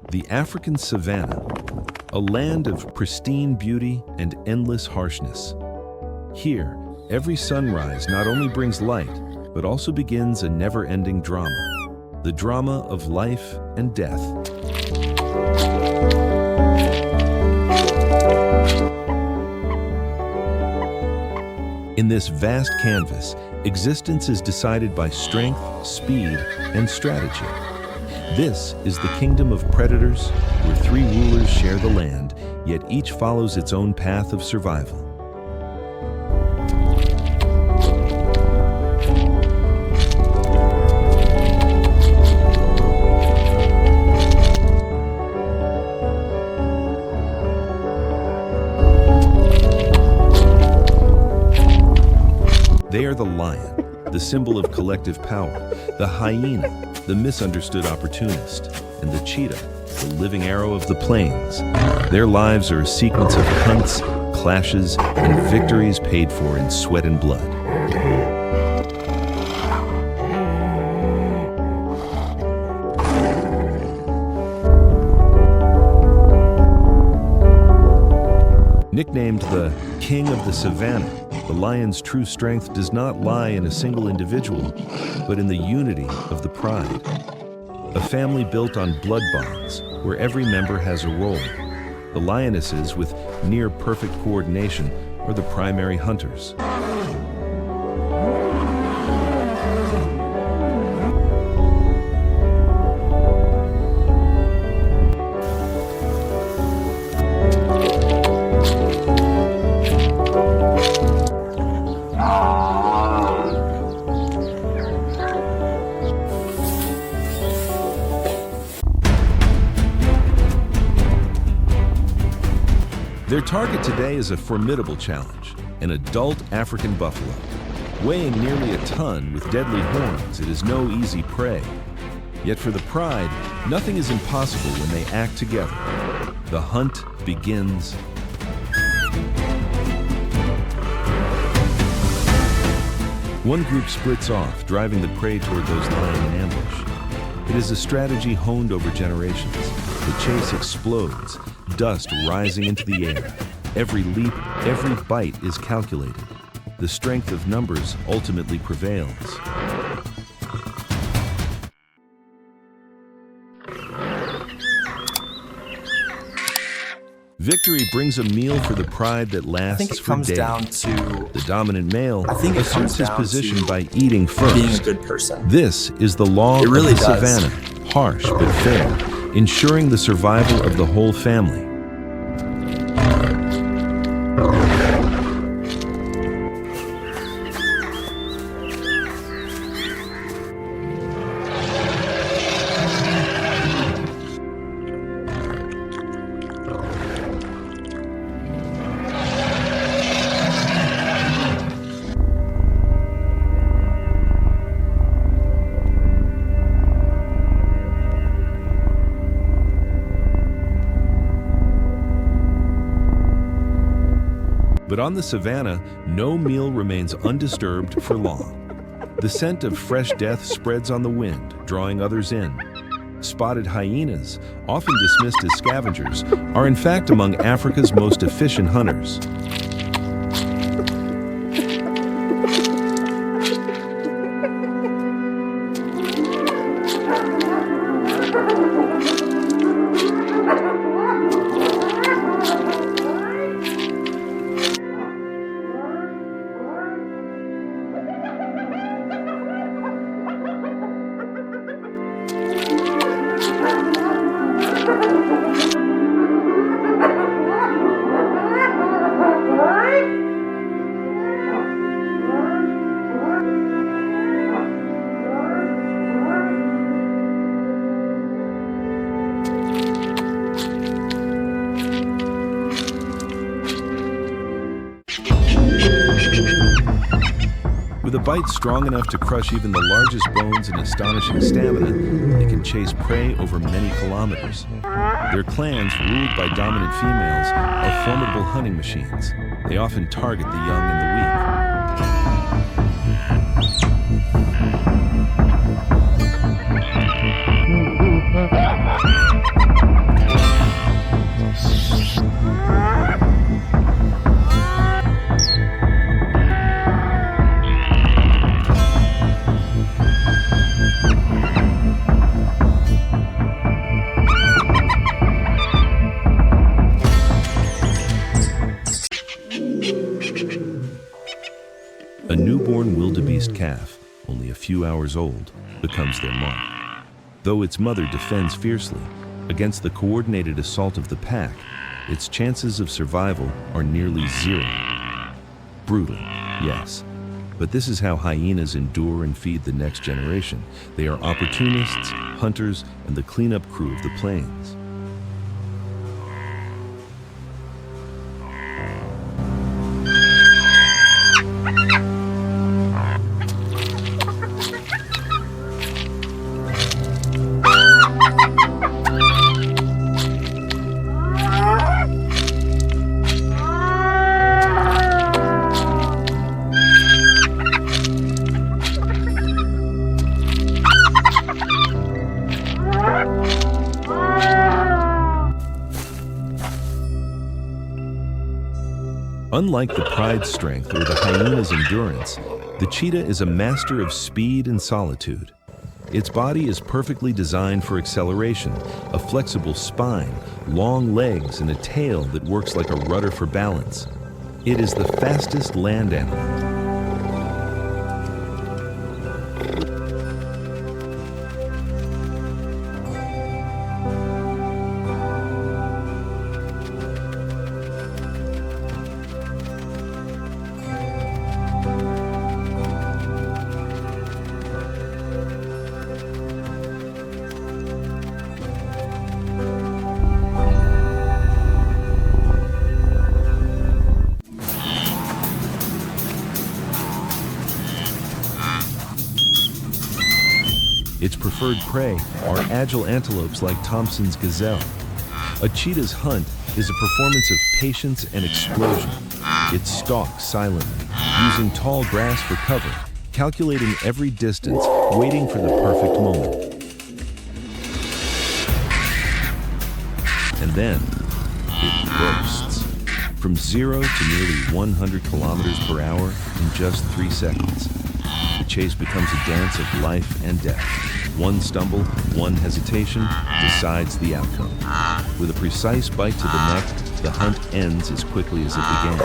The African Savanna, a land of pristine beauty and endless harshness. Here, every sunrise not only brings light, but also begins a never-ending drama, the drama of life and death. In this vast canvas, existence is decided by strength, speed, and strategy. This is the kingdom of predators, where three rulers share the land, yet each follows its own path of survival. They are the lion, the symbol of collective power, the hyena, the misunderstood opportunist, and the cheetah, the living arrow of the plains. Their lives are a sequence of hunts, clashes, and victories paid for in sweat and blood. Nicknamed the King of the Savanna, the lion's true strength does not lie in a single individual, but in the unity of the pride. A family built on blood bonds, where every member has a role. The lionesses, with near-perfect coordination, are the primary hunters. Their target today is a formidable challenge, an adult African buffalo. Weighing nearly a ton with deadly horns, it is no easy prey. Yet for the pride, nothing is impossible when they act together. The hunt begins. One group splits off, driving the prey toward those lying in ambush. It is a strategy honed over generations. The chase explodes, dust rising into the air. Every leap, every bite is calculated. The strength of numbers ultimately prevails. Victory brings a meal for the pride that lasts for days. I think it comes down to the dominant male asserts his position by eating first. being a good person. This is the law It really of the does. Savanna, harsh but fair, ensuring the survival of the whole family. But on the savanna, no meal remains undisturbed for long. The scent of fresh death spreads on the wind, drawing others in. Spotted hyenas, often dismissed as scavengers, are in fact among Africa's most efficient hunters. With a bite strong enough to crush even the largest bones and astonishing stamina, they can chase prey over many kilometers. Their clans, ruled by dominant females, are formidable hunting machines. They often target the young and the weak. few hours old, becomes their mark. Though its mother defends fiercely against the coordinated assault of the pack, its chances of survival are nearly zero. Brutal, yes. But this is how hyenas endure and feed the next generation. They are opportunists, hunters, and the cleanup crew of the plains. Unlike the pride's strength or the hyena's endurance, the cheetah is a master of speed and solitude. Its body is perfectly designed for acceleration, a flexible spine, long legs, and a tail that works like a rudder for balance. It is the fastest land animal. Its preferred prey are agile antelopes like Thompson's gazelle. A cheetah's hunt is a performance of patience and explosion. It stalks silently, using tall grass for cover, calculating every distance, waiting for the perfect moment. And then, it bursts. From 0 to nearly 100 kilometers per hour in just 3 seconds. The chase becomes a dance of life and death. One stumble, one hesitation, decides the outcome. With a precise bite to the neck, the hunt ends as quickly as it began.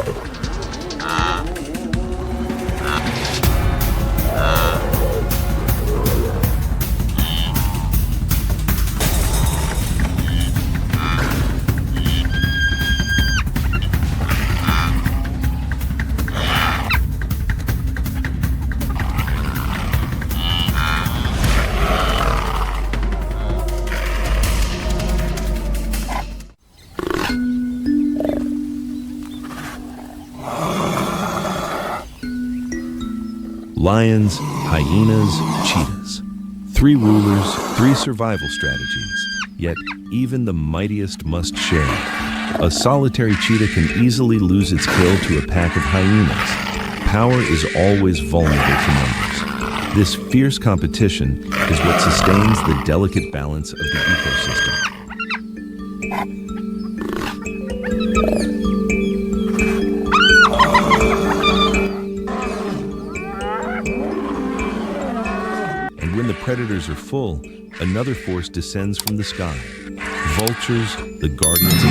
Lions, hyenas, cheetahs. 3 rulers, 3 survival strategies. Yet, even the mightiest must share. A solitary cheetah can easily lose its kill to a pack of hyenas. Power is always vulnerable to numbers. This fierce competition is what sustains the delicate balance of the ecosystem. When the predators are full, another force descends from the sky. Vultures, the guardians of the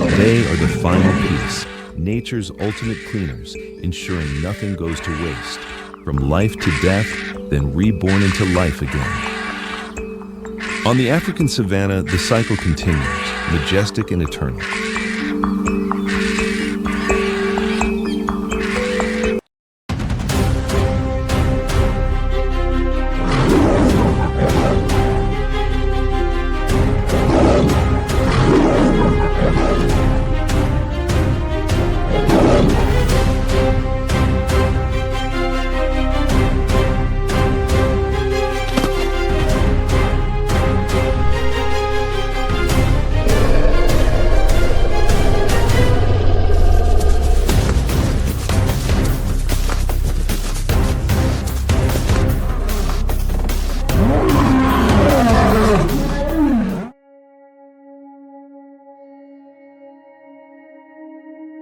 air. They are the final piece, nature's ultimate cleaners, ensuring nothing goes to waste. From life to death, then reborn into life again. On the African savanna, the cycle continues, majestic and eternal.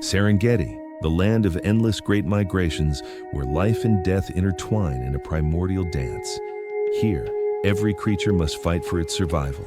Serengeti, the land of endless great migrations where life and death intertwine in a primordial dance. Here, every creature must fight for its survival.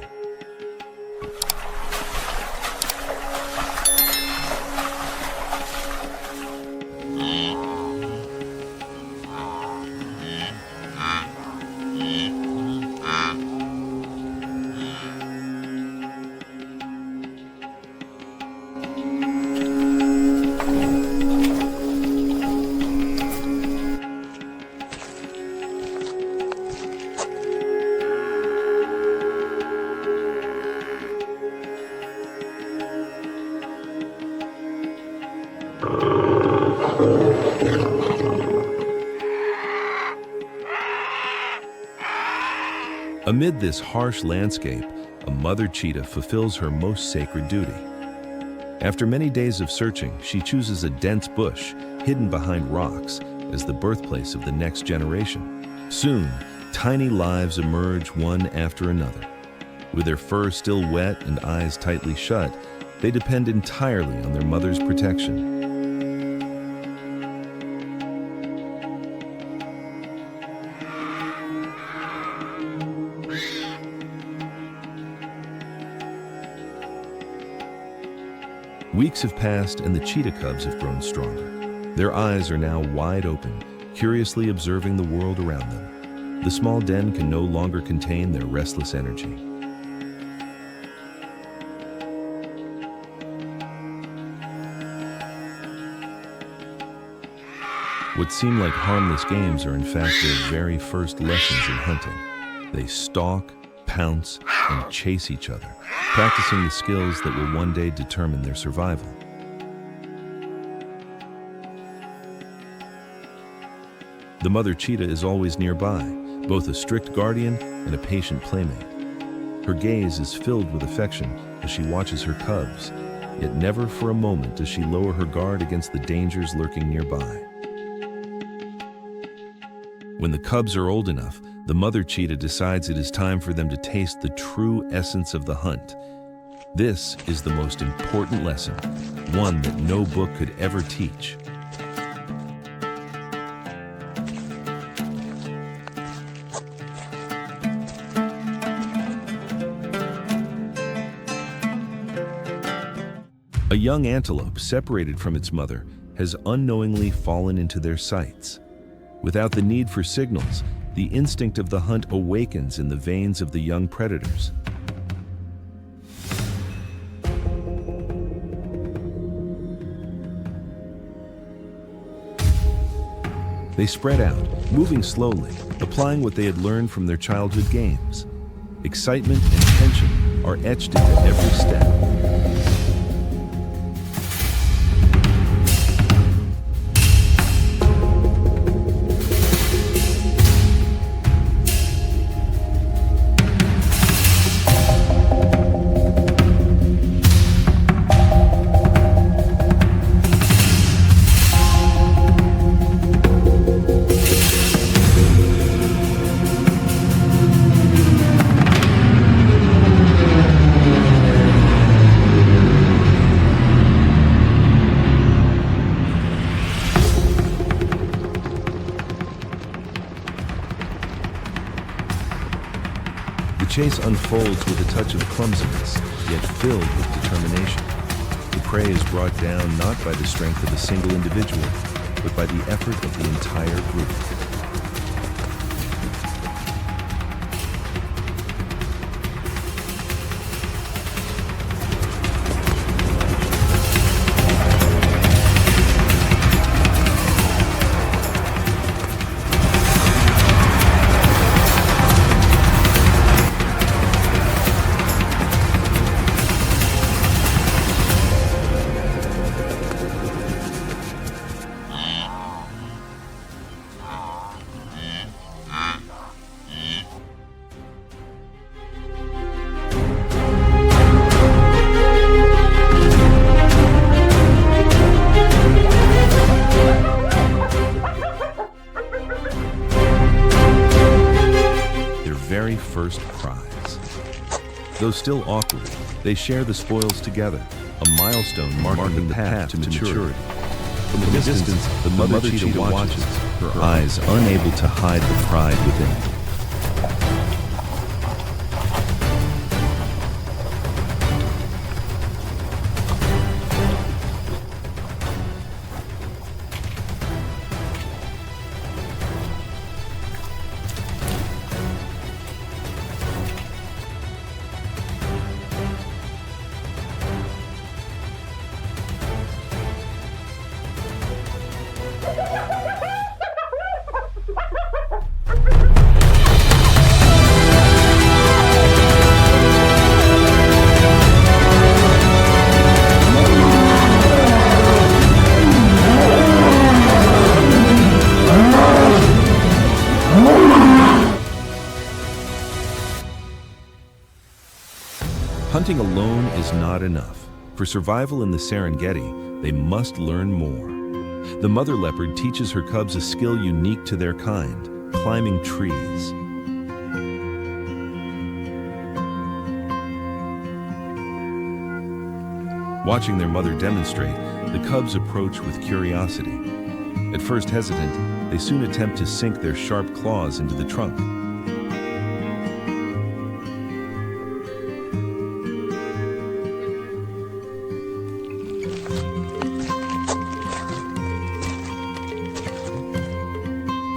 Amid this harsh landscape, a mother cheetah fulfills her most sacred duty. After many days of searching, she chooses a dense bush hidden behind rocks as the birthplace of the next generation. Soon, tiny lives emerge one after another. With their fur still wet and eyes tightly shut, they depend entirely on their mother's protection. Weeks have passed and the cheetah cubs have grown stronger. Their eyes are now wide open, curiously observing the world around them. The small den can no longer contain their restless energy. What seem like harmless games are in fact their very first lessons in hunting. They stalk, pounce, and chase each other, practicing the skills that will one day determine their survival. The mother cheetah is always nearby, both a strict guardian and a patient playmate. Her gaze is filled with affection as she watches her cubs, yet never for a moment does she lower her guard against the dangers lurking nearby. When the cubs are old enough, the mother cheetah decides it is time for them to taste the true essence of the hunt. This is the most important lesson, one that no book could ever teach. A young antelope separated from its mother has unknowingly fallen into their sights. Without the need for signals, the instinct of the hunt awakens in the veins of the young predators. They spread out, moving slowly, applying what they had learned from their childhood games. Excitement and tension are etched into every step. The chase unfolds with a touch of clumsiness, yet filled with determination. The prey is brought down not by the strength of a single individual, but by the effort of the entire group. First prize. Though still awkward, they share the spoils together, a milestone marking the path to maturity. From a distance, the mother cheetah watches, her eyes unable to hide the pride within. Hunting alone is not enough. For survival in the Serengeti, they must learn more. The mother leopard teaches her cubs a skill unique to their kind, climbing trees. Watching their mother demonstrate, the cubs approach with curiosity. At first hesitant, they soon attempt to sink their sharp claws into the trunk.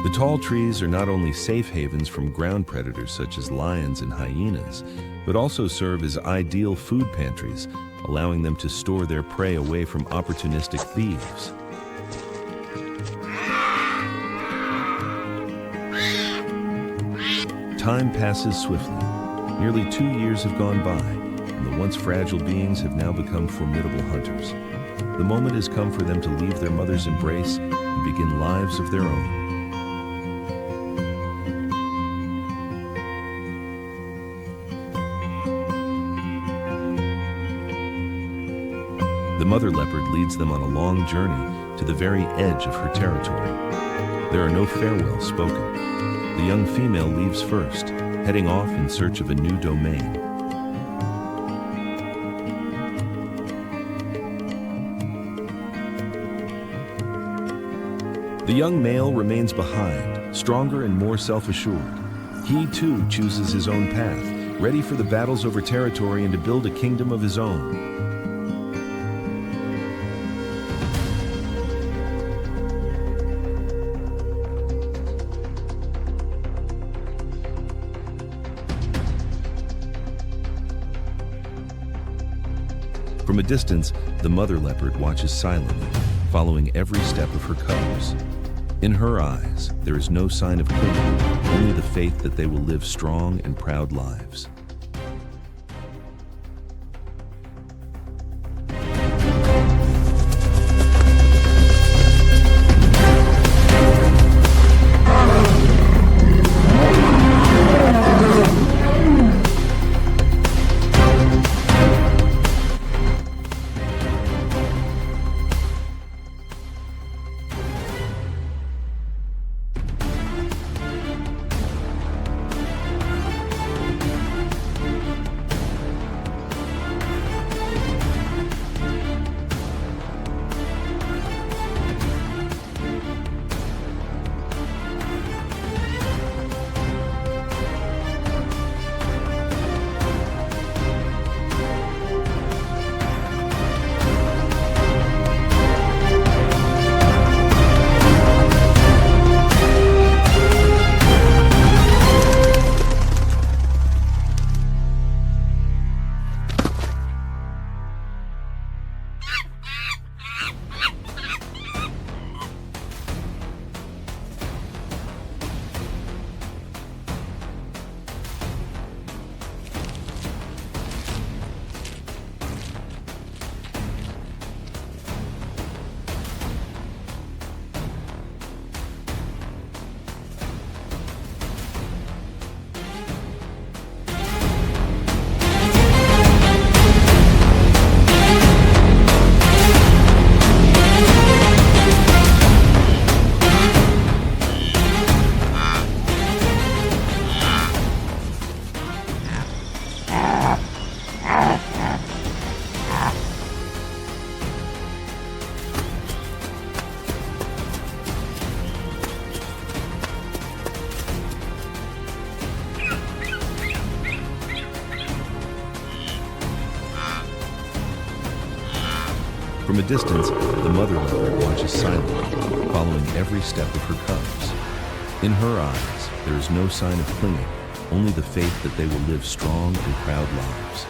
The tall trees are not only safe havens from ground predators such as lions and hyenas, but also serve as ideal food pantries, allowing them to store their prey away from opportunistic thieves. Time passes swiftly. Nearly 2 years have gone by, and the once fragile beings have now become formidable hunters. The moment has come for them to leave their mother's embrace and begin lives of their own. The mother leopard leads them on a long journey to the very edge of her territory. There are no farewells spoken. The young female leaves first, heading off in search of a new domain. The young male remains behind, stronger and more self-assured. He too chooses his own path, ready for the battles over territory and to build a kingdom of his own. From a distance, the mother leopard watches silently, following every step of her cubs. In her eyes, there is no sign of clinging, only the faith that they will live strong and proud lives. From a distance, the mother leopard watches silently, following every step of her cubs. In her eyes, there is no sign of clinging, only the faith that they will live strong and proud lives.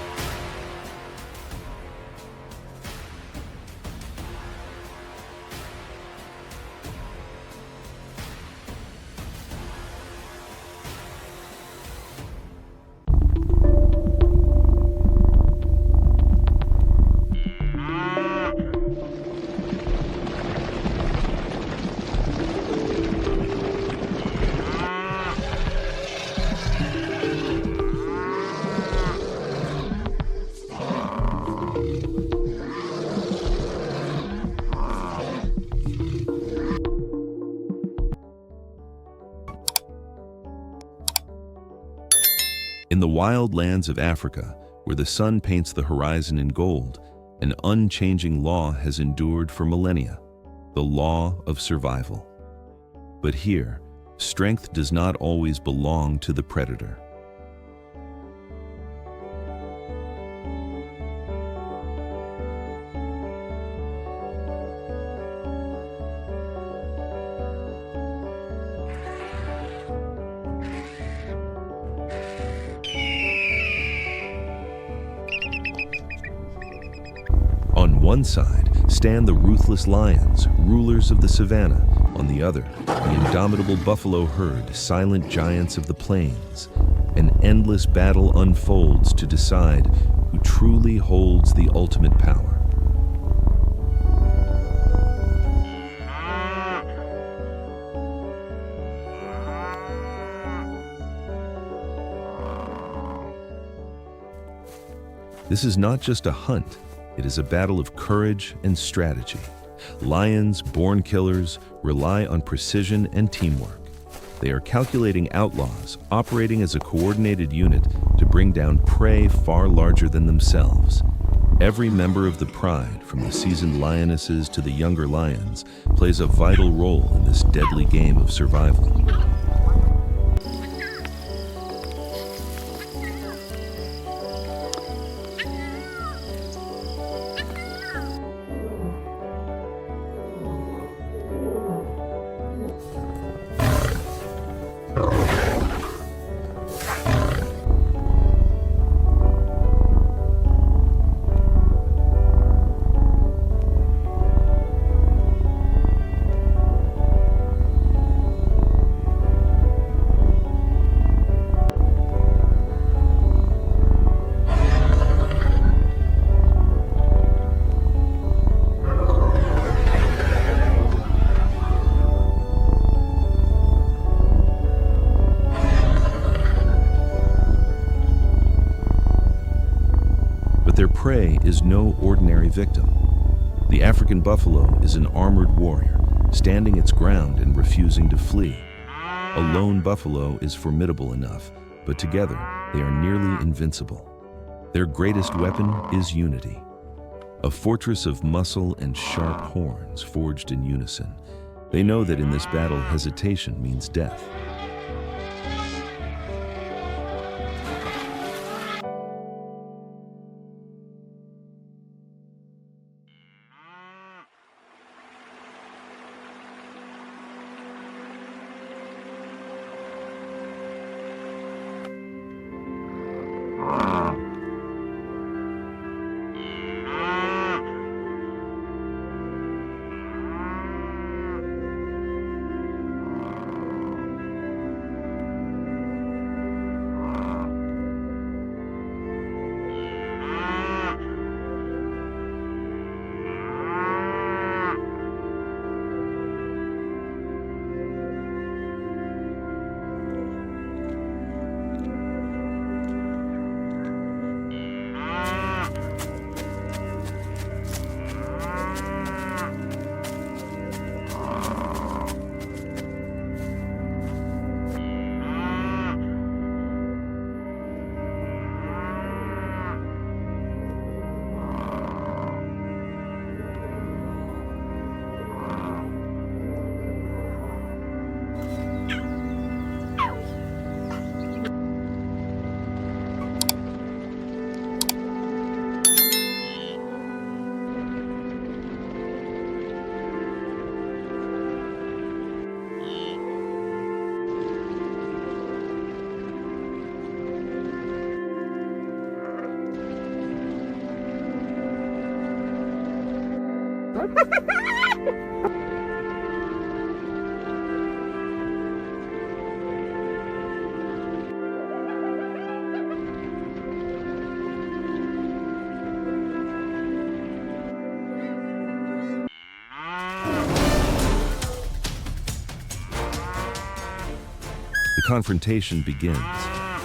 In the wild lands of Africa, where the sun paints the horizon in gold, an unchanging law has endured for millennia, the law of survival. But here, strength does not always belong to the predator. On one side stand the ruthless lions, rulers of the Savanna. On the other, the indomitable buffalo herd, silent giants of the plains. An endless battle unfolds to decide who truly holds the ultimate power. This is not just a hunt. It is a battle of courage and strategy. Lions, born killers, rely on precision and teamwork. They are calculating outlaws, operating as a coordinated unit to bring down prey far larger than themselves. Every member of the pride, from the seasoned lionesses to the younger lions, plays a vital role in this deadly game of survival. Their prey is no ordinary victim. The African buffalo is an armored warrior, standing its ground and refusing to flee. A lone buffalo is formidable enough, but together they are nearly invincible. Their greatest weapon is unity, a fortress of muscle and sharp horns forged in unison. They know that in this battle, hesitation means death. The confrontation begins.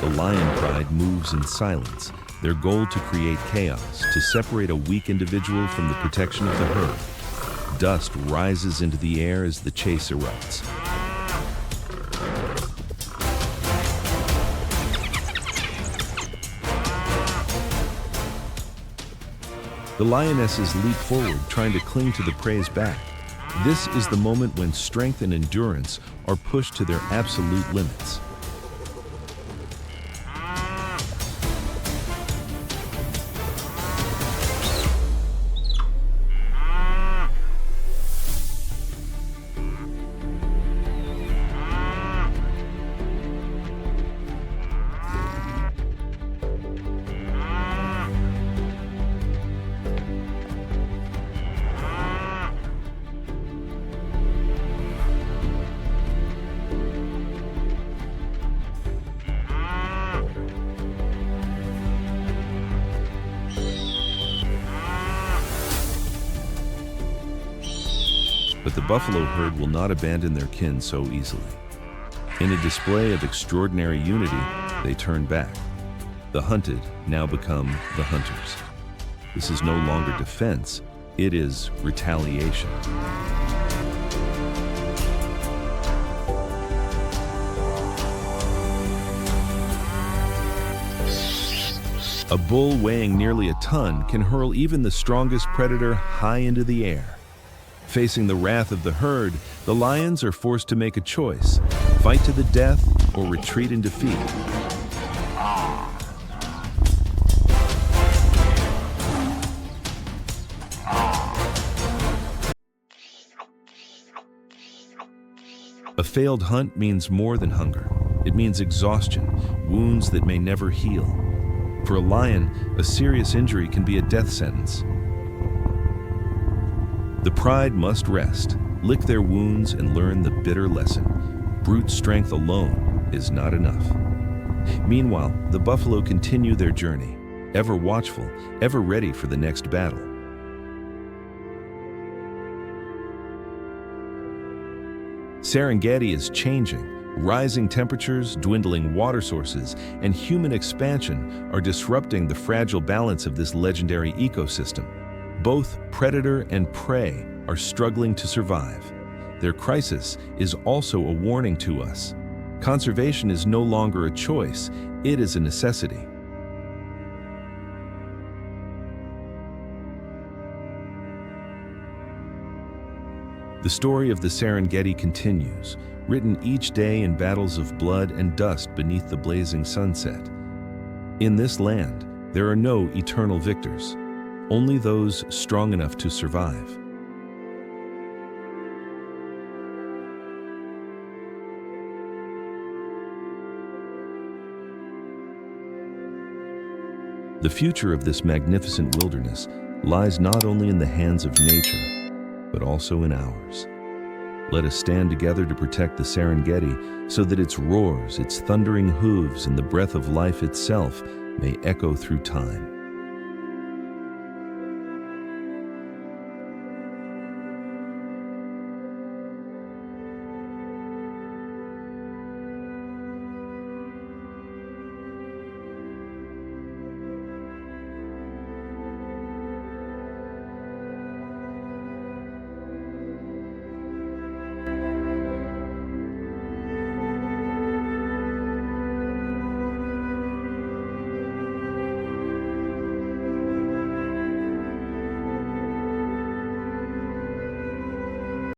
The lion pride moves in silence, their goal to create chaos, to separate a weak individual from the protection of the herd. Dust rises into the air as the chase erupts. The lionesses leap forward, trying to cling to the prey's back. This is the moment when strength and endurance are pushed to their absolute limits. But the buffalo herd will not abandon their kin so easily. In a display of extraordinary unity, they turn back. The hunted now become the hunters. This is no longer defense, it is retaliation. A bull weighing nearly a ton can hurl even the strongest predator high into the air. Facing the wrath of the herd, the lions are forced to make a choice: fight to the death or retreat in defeat. A failed hunt means more than hunger. It means exhaustion, wounds that may never heal. For a lion, a serious injury can be a death sentence. The pride must rest, lick their wounds, and learn the bitter lesson: brute strength alone is not enough. Meanwhile, the buffalo continue their journey, ever watchful, ever ready for the next battle. Serengeti is changing. Rising temperatures, dwindling water sources, and human expansion are disrupting the fragile balance of this legendary ecosystem. Both predator and prey are struggling to survive. Their crisis is also a warning to us. Conservation is no longer a choice, it is a necessity. The story of the Serengeti continues, written each day in battles of blood and dust beneath the blazing sunset. In this land, there are no eternal victors, only those strong enough to survive. The future of this magnificent wilderness lies not only in the hands of nature, but also in ours. Let us stand together to protect the Serengeti so that its roars, its thundering hooves, and the breath of life itself may echo through time.